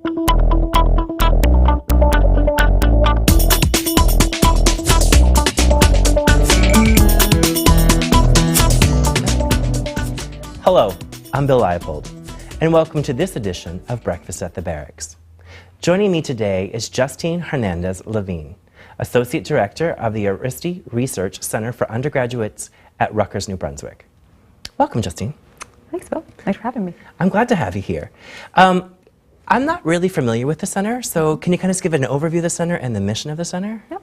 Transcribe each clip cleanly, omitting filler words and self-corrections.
Hello, I'm Bill Leipold, and welcome to this edition of Breakfast at the Barracks. Joining me today is Justine Hernandez Levine, Associate Director of the Aresty Research Center for Undergraduates at Rutgers, New Brunswick. Welcome, Justine. Thanks, Bill. Thanks for having me. I'm glad to have you here. I'm not really familiar with the center, so can you kind of give an overview of the center and the mission of the center? Yep.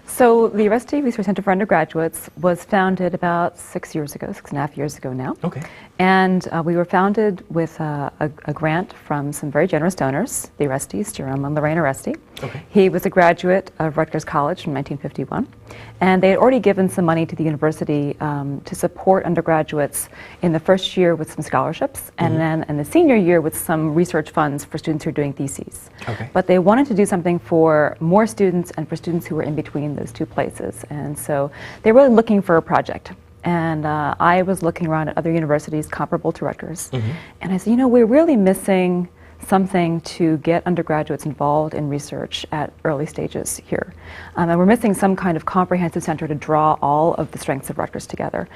So the Aresty Research Center for Undergraduates was founded about 6 years ago, 6.5 years ago now. Okay. And we were founded with a grant from some very generous donors, the Aresties, Jerome and Lorraine Aresty. Okay. He was a graduate of Rutgers College in 1951. And they had already given some money to the university to support undergraduates in the first year with some scholarships, and then in the senior year with some research funds for students who are doing theses. Okay. But they wanted to do something for more students and for students who were in between those two places. And so they were really looking for a project. And I was looking around at other universities comparable to Rutgers. And I said, you know, we're really missing something to get undergraduates involved in research at early stages here. And we're missing some kind of comprehensive center to draw all of the strengths of Rutgers together.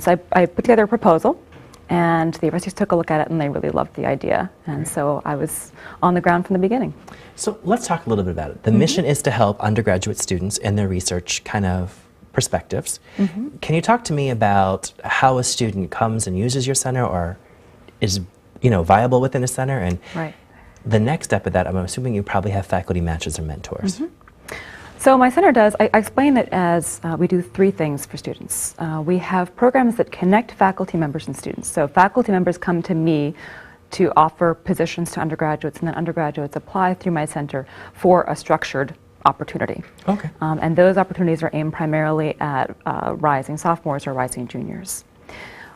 So I put together a proposal, and the Aresties took a look at it, and they really loved the idea. And so I was on the ground from the beginning. So let's talk a little bit about it. The mission is to help undergraduate students in their research kind of perspectives. Can you talk to me about how a student comes and uses your center or is viable within a center? And the next step of that, I'm assuming you probably have faculty matches or mentors. So my center does, I explain it as we do three things for students. We have programs that connect faculty members and students. So faculty members come to me to offer positions to undergraduates, and then undergraduates apply through my center for a structured opportunity. Okay. And those opportunities are aimed primarily at rising sophomores or rising juniors.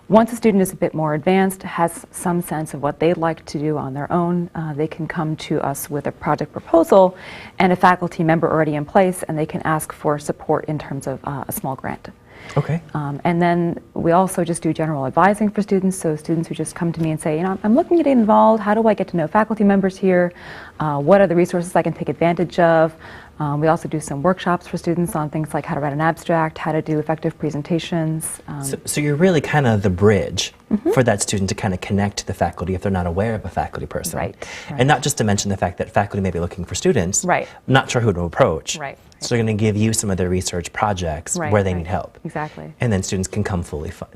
Once a student is a bit more advanced, has some sense of what they'd like to do on their own, they can come to us with a project proposal and a faculty member already in place, and they can ask for support in terms of a small grant. Okay. And then we also just do general advising for students, so students who just come to me and say, I'm looking to get involved, how do I get to know faculty members here, what are the resources I can take advantage of. We also do some workshops for students on things like how to write an abstract, how to do effective presentations. So you're really kind of the bridge for that student to kind of connect to the faculty if they're not aware of a faculty person. Right. And not just to mention the fact that faculty may be looking for students, not sure who to approach. So they're going to give you some of their research projects where they need help. Exactly. And then students can come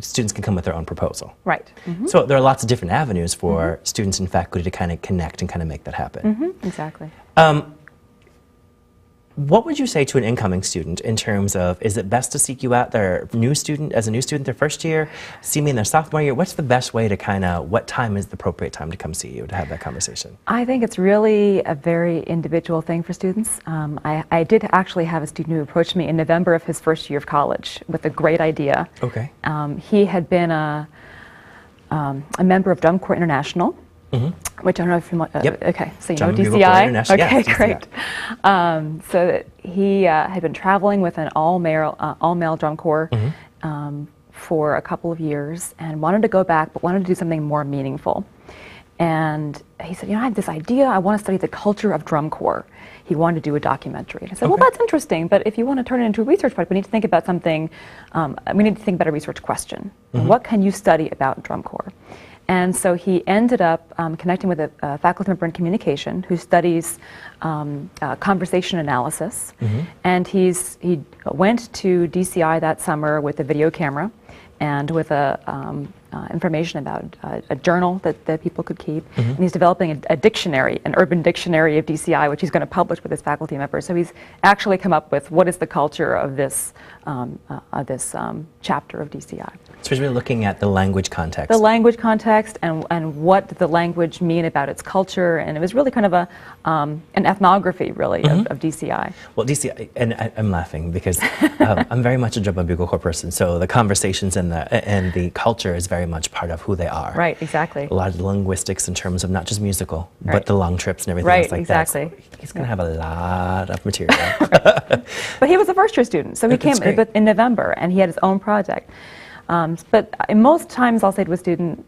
students can come with their own proposal. Right. So there are lots of different avenues for students and faculty to kind of connect and kind of make that happen. Exactly. What would you say to an incoming student in terms of, is it best to seek you out as a new student their first year, see me in their sophomore year? What's the best way to kind of, what time is the appropriate time to come see you to have that conversation? I think it's really a very individual thing for students. I did actually have a student who approached me in November of his first year of college with a great idea. Okay. He had been a member of Drum Corps International. Which I don't know if you want. Okay, so you know DCI. Okay, yes, great. So he had been traveling with an all-male drum corps for a couple of years and wanted to go back, but wanted to do something more meaningful. And he said, I have this idea. I want to study the culture of drum corps. He wanted to do a documentary. And I said, well, that's interesting, but if you want to turn it into a research project, we need to think about something. We need to think about a research question. What can you study about drum corps? And so he ended up connecting with a faculty member in communication who studies conversation analysis. And he went to DCI that summer with a video camera and with information about a journal that people could keep. And he's developing a dictionary, an urban dictionary of DCI, which he's going to publish with his faculty members. So he's actually come up with what is the culture of this chapter of DCI. So he's really looking at the language context. The language context and what the language mean about its culture. And it was really kind of an ethnography, really, of DCI. Well, DCI, and I'm laughing because I'm very much a drum and bugle corps person, so the conversations and the culture is very much part of who they are. Right, exactly. A lot of the linguistics in terms of not just musical, but the long trips and everything else like that. So he's going to have a lot of material. But he was a first-year student, so he came in November, and he had his own project. But most times I'll say to a student,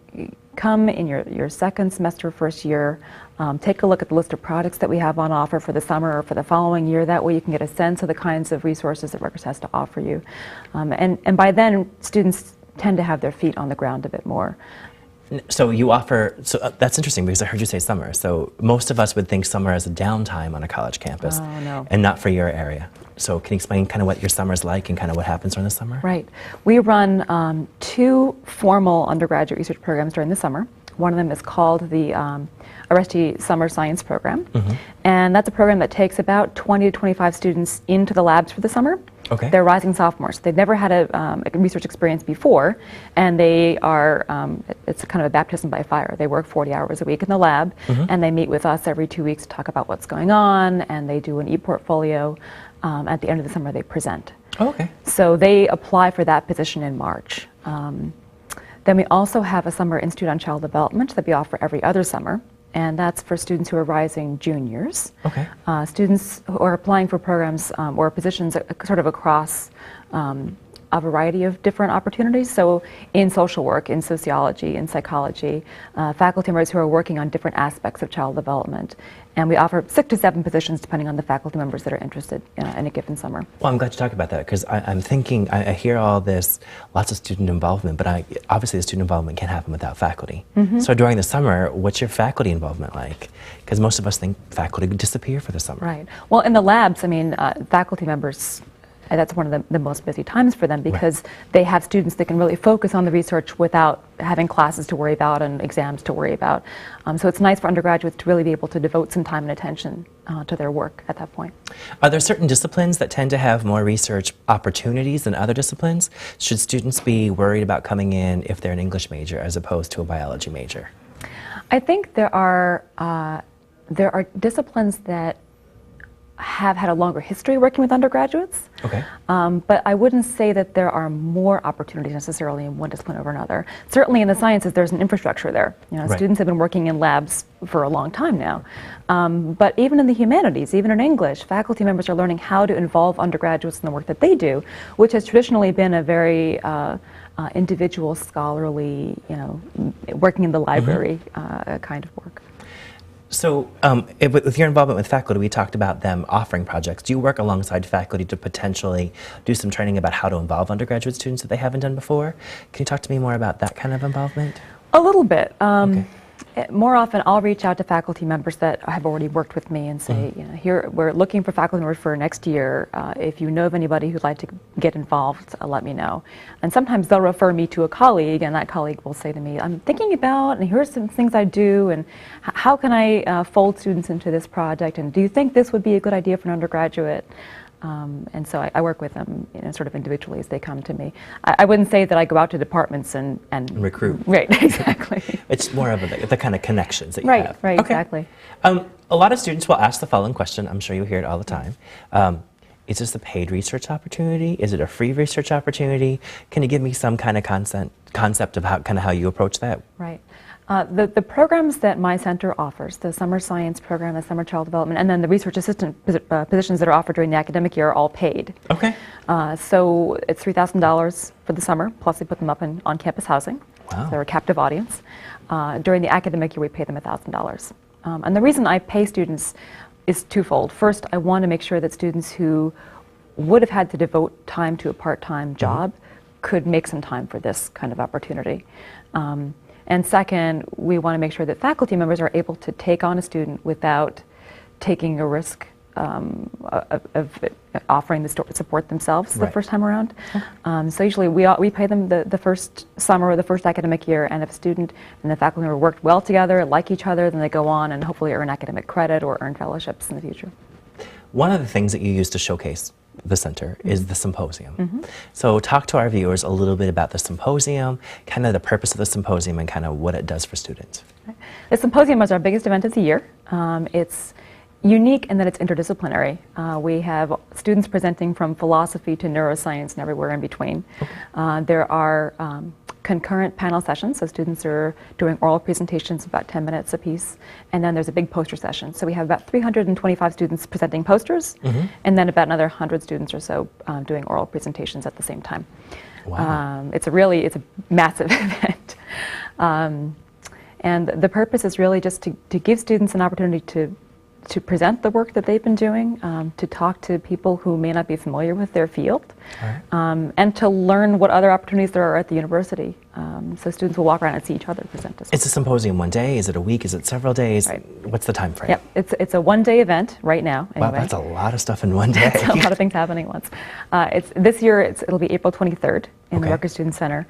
come in your second semester, first year, take a look at the list of products that we have on offer for the summer or for the following year. That way you can get a sense of the kinds of resources that Rutgers has to offer you. And by then, students tend to have their feet on the ground a bit more. So you offer, that's interesting because I heard you say summer. So most of us would think summer as a downtime on a college campus. Oh, no. And not for your area. So can you explain kind of what your summer's like and kind of what happens during the summer? Right. We run 2 formal undergraduate research programs during the summer. One of them is called the Aresty Summer Science Program. And that's a program that takes about 20 to 25 students into the labs for the summer. Okay. They're rising sophomores. They've never had a research experience before, and they are, it's kind of a baptism by fire. They work 40 hours a week in the lab, and they meet with us every 2 weeks to talk about what's going on, and they do an e-portfolio. At the end of the summer, they present. Oh, okay. So they apply for that position in March. Then we also have a Summer Institute on Child Development that we offer every other summer, and that's for students who are rising juniors. Okay. Students who are applying for programs or positions sort of across a variety of different opportunities. So in social work, in sociology, in psychology, faculty members who are working on different aspects of child development. And we offer 6 to 7 positions depending on the faculty members that are interested in a given summer. Well, I'm glad you talked about that because I'm thinking, I hear all this, lots of student involvement, but obviously the student involvement can't happen without faculty. So during the summer, what's your faculty involvement like? Because most of us think faculty would disappear for the summer. Right. Well, in the labs, I mean, faculty members, that's one of the most busy times for them because they have students that can really focus on the research without having classes to worry about and exams to worry about. So it's nice for undergraduates to really be able to devote some time and attention to their work at that point. Are there certain disciplines that tend to have more research opportunities than other disciplines? Should students be worried about coming in if they're an English major as opposed to a biology major? I think there are disciplines that have had a longer history working with undergraduates. Okay. But I wouldn't say that there are more opportunities necessarily in one discipline over another. Certainly in the sciences, there's an infrastructure there. You know, students have been working in labs for a long time now. But even in the humanities, even in English, faculty members are learning how to involve undergraduates in the work that they do, which has traditionally been a very individual, scholarly, working in the library kind of work. So with your involvement with faculty, we talked about them offering projects. Do you work alongside faculty to potentially do some training about how to involve undergraduate students that they haven't done before? Can you talk to me more about that kind of involvement? A little bit. Okay. More often, I'll reach out to faculty members that have already worked with me and say, here, we're looking for faculty members for next year. If you know of anybody who'd like to get involved, let me know. And sometimes they'll refer me to a colleague, and that colleague will say to me, I'm thinking about, and here's some things I do, and how can I fold students into this project, and do you think this would be a good idea for an undergraduate? And so I work with them, sort of individually as they come to me. I wouldn't say that I go out to departments and recruit. Right, exactly. It's more of the kind of connections that you have. Right, okay. Exactly. A lot of students will ask the following question. I'm sure you hear it all the time. Is this a paid research opportunity? Is it a free research opportunity? Can you give me some kind of concept of how you approach that? Right. The programs that my center offers, the summer science program, the summer child development, and then the research assistant positions that are offered during the academic year are all paid. Okay. So it's $3,000 for the summer, plus we put them up in on-campus housing. Wow. So they're a captive audience. During the academic year, we pay them $1,000. And the reason I pay students is twofold. First, I want to make sure that students who would have had to devote time to a part-time job could make some time for this kind of opportunity. And second, we want to make sure that faculty members are able to take on a student without taking a risk of offering the support themselves the first time around. So usually we pay them the first summer or the first academic year, and if a student and the faculty member worked well together, like each other, then they go on and hopefully earn academic credit or earn fellowships in the future. One of the things that you use to showcase the center is the symposium. So talk to our viewers a little bit about the symposium, kind of the purpose of the symposium and kind of what it does for students. The symposium is our biggest event of the year. It's unique in that it's interdisciplinary. We have students presenting from philosophy to neuroscience and everywhere in between. There are concurrent panel sessions, so students are doing oral presentations about 10 minutes apiece, and then there's a big poster session. So we have about 325 students presenting posters, and then about another 100 students or so doing oral presentations at the same time. Wow. It's a massive event. And the purpose is really just to give students an opportunity to present the work that they've been doing, to talk to people who may not be familiar with their field, and to learn what other opportunities there are at the university. So students will walk around and see each other present as well. It's a symposium one day? Is it a week? Is it several days? Right. What's the time frame? Yep, it's a one-day event right now. Anyway. Wow, that's a lot of stuff in one day. That's a lot of things happening at once. This year it'll be April 23rd in the Rutgers Student Center.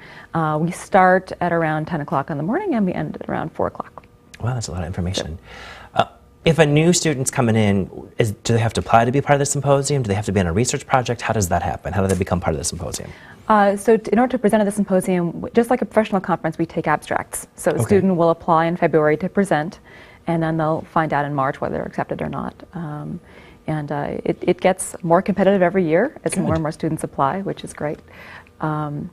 We start at around 10 o'clock in the morning and we end at around 4 o'clock. Wow, that's a lot of information. If a new student's coming in, do they have to apply to be part of the symposium? Do they have to be on a research project? How does that happen? How do they become part of the symposium? In order to present at the symposium, just like a professional conference, we take abstracts. So a student will apply in February to present, and then they'll find out in March whether they're accepted or not. It gets more competitive every year as more and more students apply, which is great. Then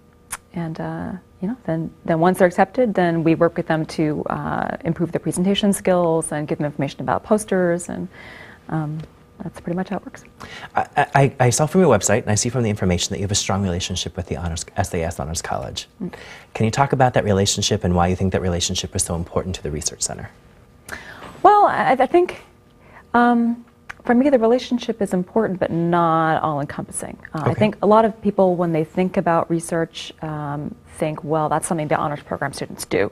once they're accepted, then we work with them to improve their presentation skills and give them information about posters, and that's pretty much how it works. I saw from your website, and I see from the information that you have a strong relationship with the SAS Honors College. Can you talk about that relationship and why you think that relationship is so important to the Research Center? Well, I think for me, the relationship is important, but not all-encompassing. I think a lot of people, when they think about research, think, well, that's something that honors program students do.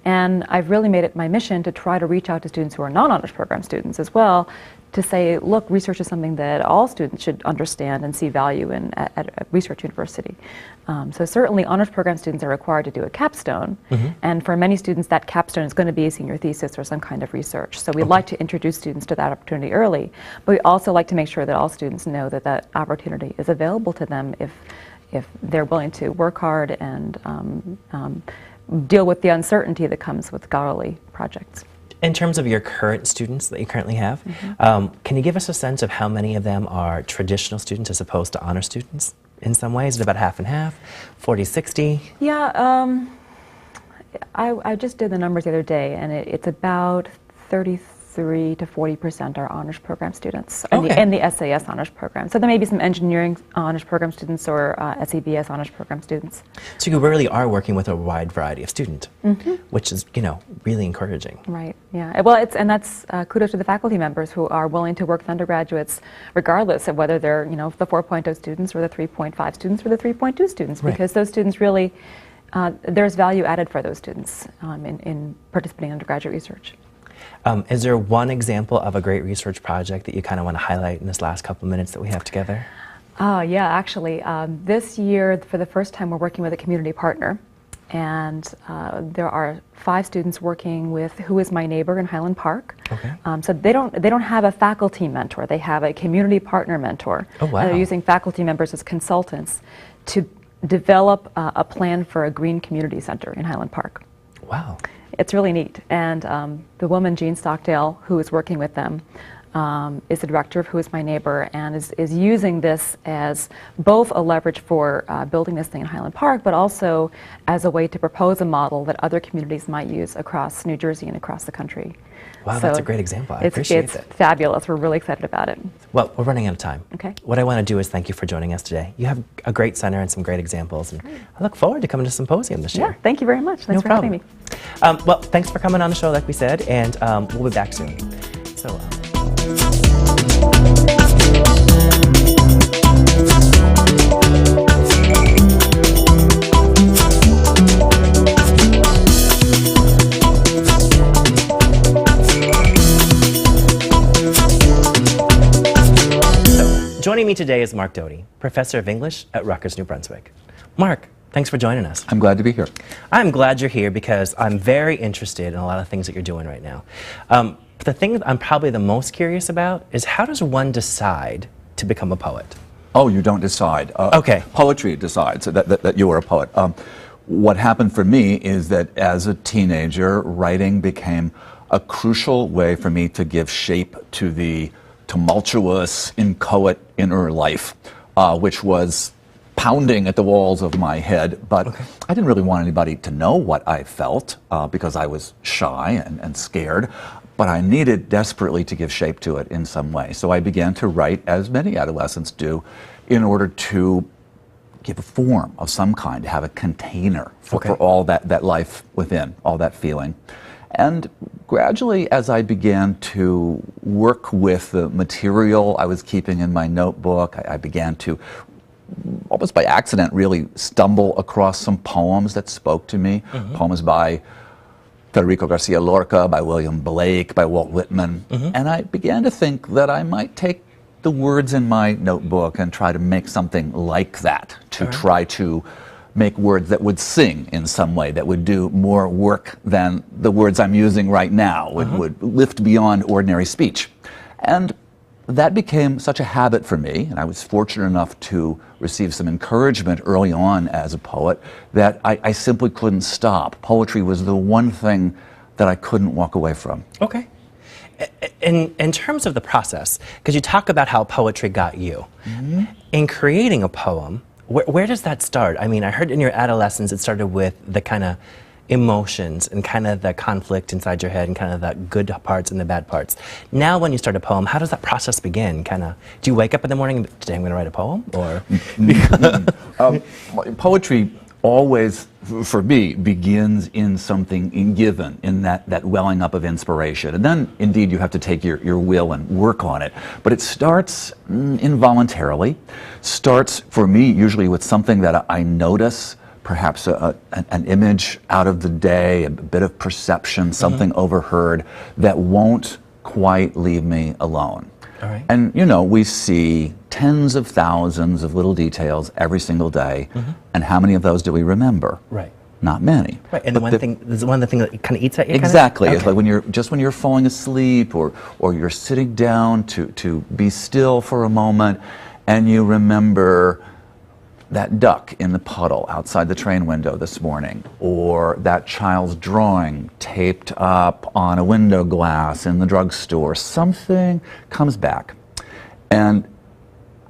And I've really made it my mission to try to reach out to students who are non-honors program students as well, to say, look, research is something that all students should understand and see value in at a research university. So certainly honors program students are required to do a capstone, and for many students that capstone is going to be a senior thesis or some kind of research. So we'd like to introduce students to that opportunity early, but we also like to make sure that all students know that that opportunity is available to them if they're willing to work hard and deal with the uncertainty that comes with scholarly projects. In terms of your current students that you currently have, can you give us a sense of how many of them are traditional students as opposed to honor students in some ways? Is it about half and half, 40-60? Yeah, I just did the numbers the other day, and it's about 33 to 40% are honors program students in the SAS honors program. So there may be some engineering honors program students or SEBS honors program students. So you really are working with a wide variety of students, which is, really encouraging. Right. Yeah. Well, that's kudos to the faculty members who are willing to work with undergraduates, regardless of whether they're the 4.0 students or the 3.5 students or the 3.2 students, because those students really there's value added for those students in participating in undergraduate research. Is there one example of a great research project that you kind of want to highlight in this last couple of minutes that we have together? Yeah, actually, this year, for the first time, we're working with a community partner, and there are 5 students working with Who Is My Neighbor in Highland Park. So they don't have a faculty mentor; they have a community partner mentor. Oh, wow. They're using faculty members as consultants to develop a plan for a green community center in Highland Park. Wow. It's really neat, and the woman, Jean Stockdale, who is working with them, is the director of Who Is My Neighbor, and is using this as both a leverage for building this thing in Highland Park, but also as a way to propose a model that other communities might use across New Jersey and across the country. Wow, so that's a great example. I appreciate it. It's fabulous. We're really excited about it. Well, we're running out of time. Okay. What I want to do is thank you for joining us today. You have a great center and some great examples, and I look forward to coming to Symposium this year. Yeah, thank you very much. Thanks for having me. Well, thanks for coming on the show, like we said, and we'll be back soon. So. Joining me today is Mark Doty, Professor of English at Rutgers, New Brunswick. Mark, thanks for joining us. I'm glad to be here. I'm glad you're here because I'm very interested in a lot of things that you're doing right now. The thing that I'm probably the most curious about is how does one decide to become a poet? Oh, you don't decide. Okay. Poetry decides that you are a poet. What happened for me is that as a teenager, writing became a crucial way for me to give shape to the tumultuous, inchoate inner life, which was pounding at the walls of my head, but I didn't really want anybody to know what I felt because I was shy and scared, but I needed desperately to give shape to it in some way. So I began to write, as many adolescents do, in order to give a form of some kind, to have a container for all that life within, all that feeling. And gradually, as I began to work with the material I was keeping in my notebook, I began to, almost by accident, really stumble across some poems that spoke to me. Poems by Federico Garcia Lorca, by William Blake, by Walt Whitman. And I began to think that I might take the words in my notebook and try to make something like that, to try to make words that would sing in some way, that would do more work than the words I'm using right now, would lift beyond ordinary speech. And that became such a habit for me, and I was fortunate enough to receive some encouragement early on as a poet, that I simply couldn't stop. Poetry was the one thing that I couldn't walk away from. Okay. In terms of the process, because you talk about how poetry got you, in creating a poem, where does that start? I mean, I heard in your adolescence it started with the kind of emotions and kind of the conflict inside your head and kind of the good parts and the bad parts. Now when you start a poem, how does that process begin? Kind of, do you wake up in the morning and today I'm going to write a poem? Or poetry always, for me, begins in something given, in that welling up of inspiration. And then, indeed, you have to take your will and work on it. But it starts involuntarily, starts, for me, usually with something that I notice, perhaps an image out of the day, a bit of perception, something overheard that won't quite leave me alone. All right. And, you know, we see tens of thousands of little details every single day, and how many of those do we remember? Right. Not many. Right, and this is one of the things that kind of eats at you? Exactly. Kind of? It's like when you're falling asleep, or you're sitting down to be still for a moment, and you remember that duck in the puddle outside the train window this morning, or that child's drawing taped up on a window glass in the drugstore. Something comes back. And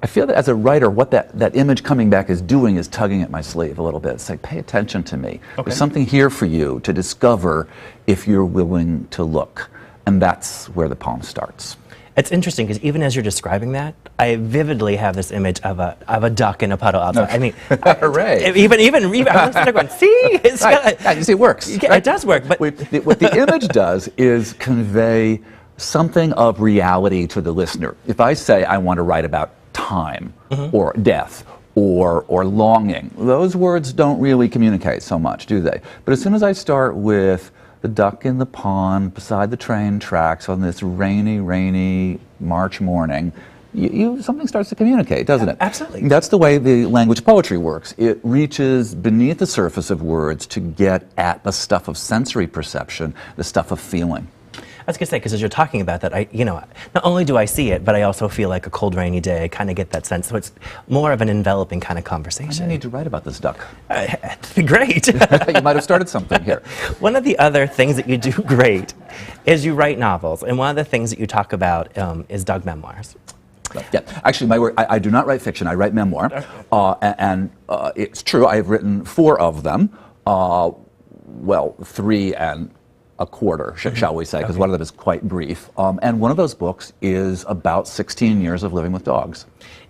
I feel that as a writer, what that image coming back is doing is tugging at my sleeve a little bit. It's like, pay attention to me. Okay. There's something here for you to discover if you're willing to look. And that's where the poem starts. It's interesting because even as you're describing that, I vividly have this image of a duck in a puddle outside. I mean, hooray! Even I'm sitting there going, see, it's right. Yeah, you see, it works. Yeah, it does work. But what the image does is convey something of reality to the listener. If I say I want to write about time or death or longing, those words don't really communicate so much, do they? But as soon as I start with the duck in the pond beside the train tracks on this rainy March morning, something starts to communicate, doesn't it? Absolutely. That's the way the language of poetry works. It reaches beneath the surface of words to get at the stuff of sensory perception, the stuff of feeling. I was going to say, because as you're talking about that, not only do I see it, but I also feel like a cold, rainy day. I kind of get that sense. So it's more of an enveloping kind of conversation. I need to write about this duck. It'd be great. You might have started something here. One of the other things that you do great is you write novels. And one of the things that you talk about is dog memoirs. Yeah, actually, my work, I do not write fiction. I write memoir. And it's true, I've written 4 of them. 3 and a quarter, shall we say, because one of them is quite brief. And one of those books is about 16 years of living with dogs.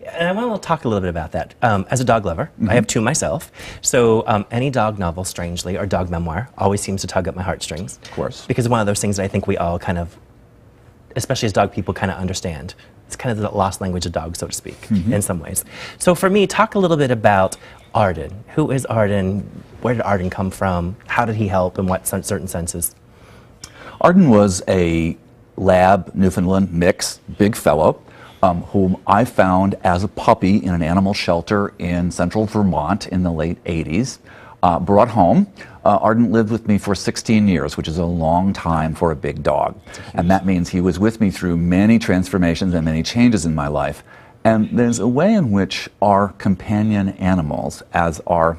And I want to talk a little bit about that. As a dog lover, I have 2 myself. So any dog novel, strangely, or dog memoir always seems to tug at my heartstrings. Of course. Because one of those things that I think we all kind of, especially as dog people, kind of understand. It's kind of the lost language of dogs, so to speak, in some ways. So for me, talk a little bit about Arden. Who is Arden? Where did Arden come from? How did he help in what certain senses? Arden was a lab Newfoundland mix, big fellow, whom I found as a puppy in an animal shelter in central Vermont in the late 80s. Brought home. Arden lived with me for 16 years, which is a long time for a big dog. And that means he was with me through many transformations and many changes in my life. And there's a way in which our companion animals, as our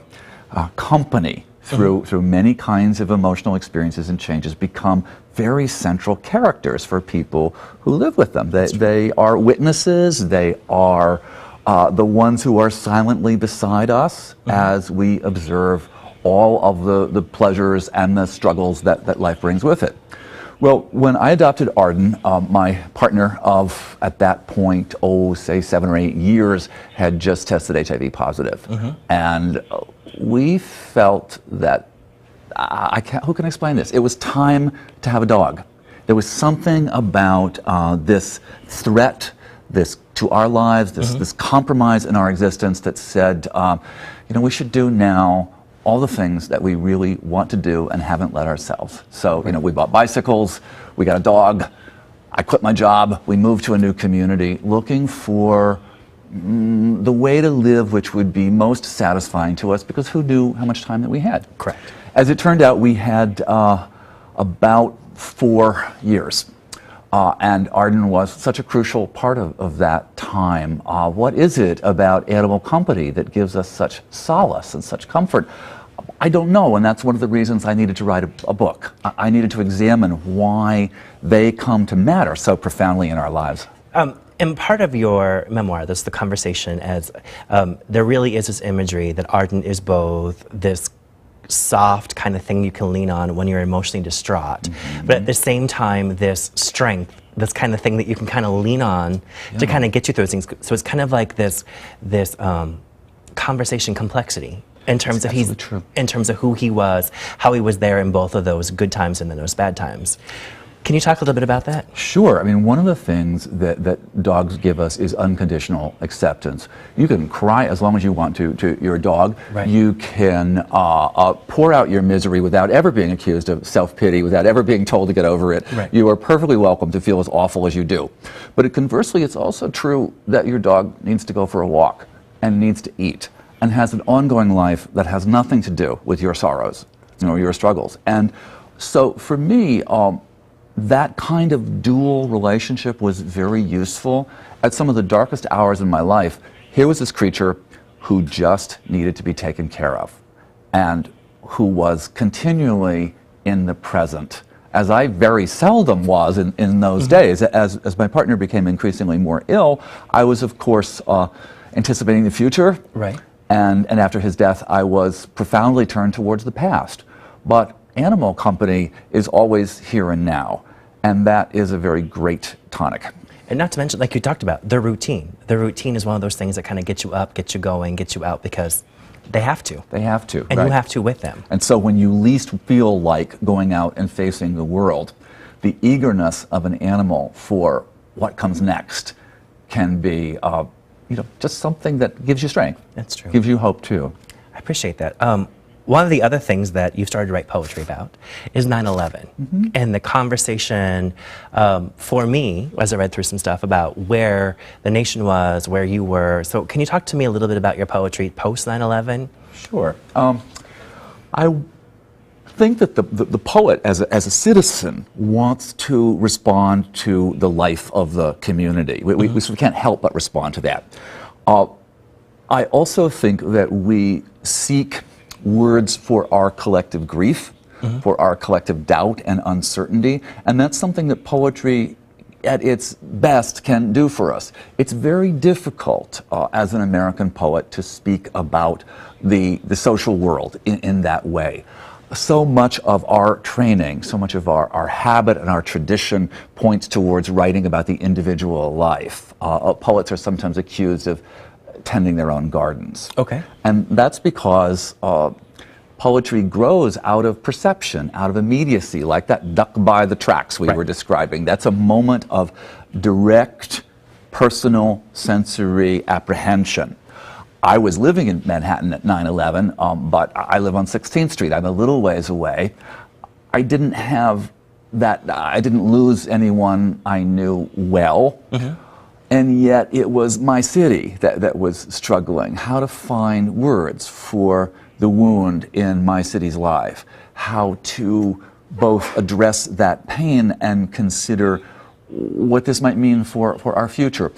company through many kinds of emotional experiences and changes, become very central characters for people who live with them. They are witnesses. They are the ones who are silently beside us as we observe all of the pleasures and the struggles that life brings with it. Well, when I adopted Arden, my partner of, at that point, say 7 or 8 years, had just tested HIV positive. And we felt that I can't, who can explain this? It was time to have a dog. There was something about this threat, this to our lives, this compromise in our existence that said, you know, we should do now all the things that we really want to do and haven't let ourselves. So, you know, we bought bicycles, we got a dog, I quit my job, we moved to a new community looking for the way to live which would be most satisfying to us, because who knew how much time that we had? Correct. As it turned out, we had about 4 years. And Arden was such a crucial part of that time. What is it about animal company that gives us such solace and such comfort? I don't know, and that's one of the reasons I needed to write a book. I needed to examine why they come to matter so profoundly in our lives. In part of your memoir, there's the conversation as there really is this imagery that Arden is both this soft kind of thing you can lean on when you're emotionally distraught, but at the same time this strength, this kind of thing that you can kind of lean on to kind of get you through those things. So it's kind of like this conversation complexity in terms of in terms of who he was, how he was there in both of those good times and then those bad times. Can you talk a little bit about that? Sure. I mean, one of the things that dogs give us is unconditional acceptance. You can cry as long as you want to your dog. Right. You can pour out your misery without ever being accused of self-pity, without ever being told to get over it. Right. You are perfectly welcome to feel as awful as you do. But conversely, it's also true that your dog needs to go for a walk and needs to eat and has an ongoing life that has nothing to do with your sorrows, you know, your struggles. And so for me, that kind of dual relationship was very useful. At some of the darkest hours in my life, here was this creature who just needed to be taken care of and who was continually in the present, as I very seldom was in those days. As my partner became increasingly more ill, I was, of course, anticipating the future. Right. And after his death, I was profoundly turned towards the past. But animal company is always here and now, and that is a very great tonic. And not to mention, like you talked about, the routine. The routine is one of those things that kind of get you up, get you going, get you out, because they have to. They have to, and right. you have to with them. And so when you least feel like going out and facing the world, the eagerness of an animal for what comes next can be you know, just something that gives you strength. That's true. Gives you hope too. I appreciate that. One of the other things that you've started to write poetry about is 9/11, and the conversation for me, as I read through some stuff about where the nation was, where you were. So can you talk to me a little bit about your poetry post 9/11? Sure. I think that the poet, as a citizen, wants to respond to the life of the community. We sort of can't help but respond to that. I also think that we seek words for our collective grief, for our collective doubt and uncertainty, and that's something that poetry at its best can do for us. It's very difficult as an American poet to speak about the social world in that way. So much of our training, so much of our habit and our tradition points towards writing about the individual life. Poets are sometimes accused of tending their own gardens. Okay. And that's because poetry grows out of perception, out of immediacy, like that duck by the tracks we were describing. That's a moment of direct, personal, sensory apprehension. I was living in Manhattan at 9/11, but I live on 16th Street. I'm a little ways away. I didn't have that, I didn't lose anyone I knew well. And yet it was my city that was struggling. How to find words for the wound in my city's life. How to both address that pain and consider what this might mean for our future.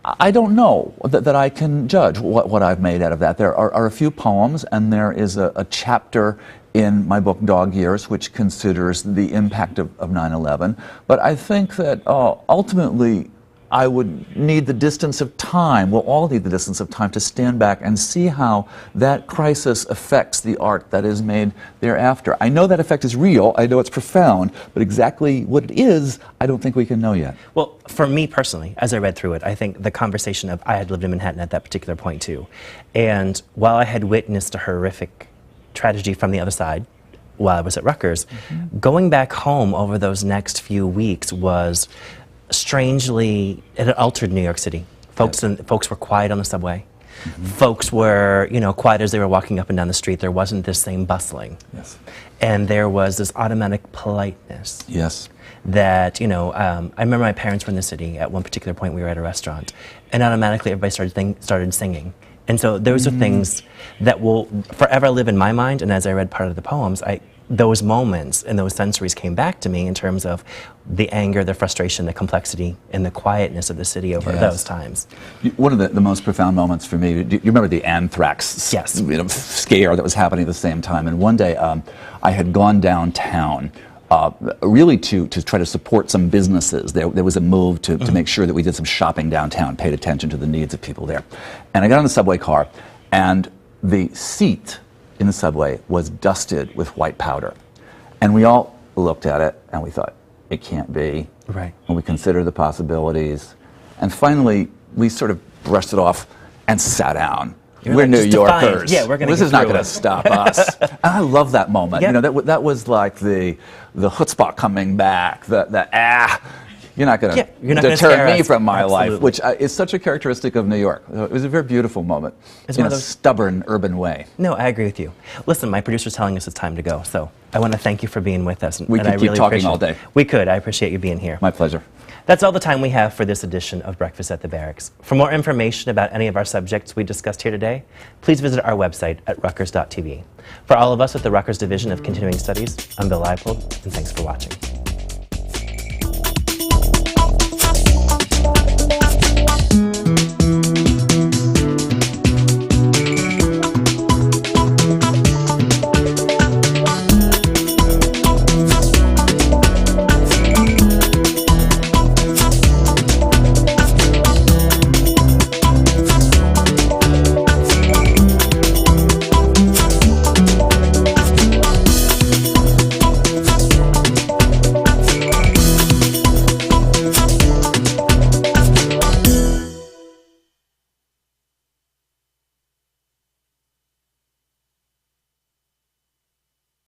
I don't know that I can judge what I've made out of that. There are a few poems, and there is a chapter in my book, Dog Years, which considers the impact of 9/11. But I think that ultimately, I would need the distance of time, we'll all need the distance of time to stand back and see how that crisis affects the art that is made thereafter. I know that effect is real, I know it's profound, but exactly what it is, I don't think we can know yet. Well, for me personally, as I read through it, I think the conversation of I had lived in Manhattan at that particular point too. And while I had witnessed a horrific tragedy from the other side while I was at Rutgers. Going back home over those next few weeks was strangely, it had altered New York City. Folks were quiet on the subway. Folks were, quiet as they were walking up and down the street. There wasn't this same bustling. Yes. And there was this automatic politeness. Yes. That, I remember my parents were in the city. At one particular point, we were at a restaurant, and automatically everybody started singing. And so those are things that will forever live in my mind. And as I read part of the poems, those moments and those sensories came back to me in terms of the anger, the frustration, the complexity, and the quietness of the city over those times. One of the most profound moments for me, do you remember the anthrax scare that was happening at the same time? And one day I had gone downtown really to try to support some businesses. There was a move to make sure that we did some shopping downtown, paid attention to the needs of people there. And I got on the subway car, and the seat in the subway was dusted with white powder. And we all looked at it and we thought, it can't be. Right. And we considered the possibilities. And finally, we sort of brushed it off and sat down. We're New Yorkers. Yeah, we're gonna This is not going to stop us. And I love that moment. Yep. That was like the chutzpah coming back. You're not going to deter me from my life, which is such a characteristic of New York. It was a very beautiful moment in a stubborn urban way. No, I agree with you. Listen, my producer's telling us it's time to go, so I want to thank you for being with us. We could keep talking all day. We could. I appreciate you being here. My pleasure. That's all the time we have for this edition of Breakfast at the Barracks. For more information about any of our subjects we discussed here today, please visit our website at rutgers.tv. For all of us at the Rutgers Division of Continuing Studies, I'm Bill Leipold, and thanks for watching.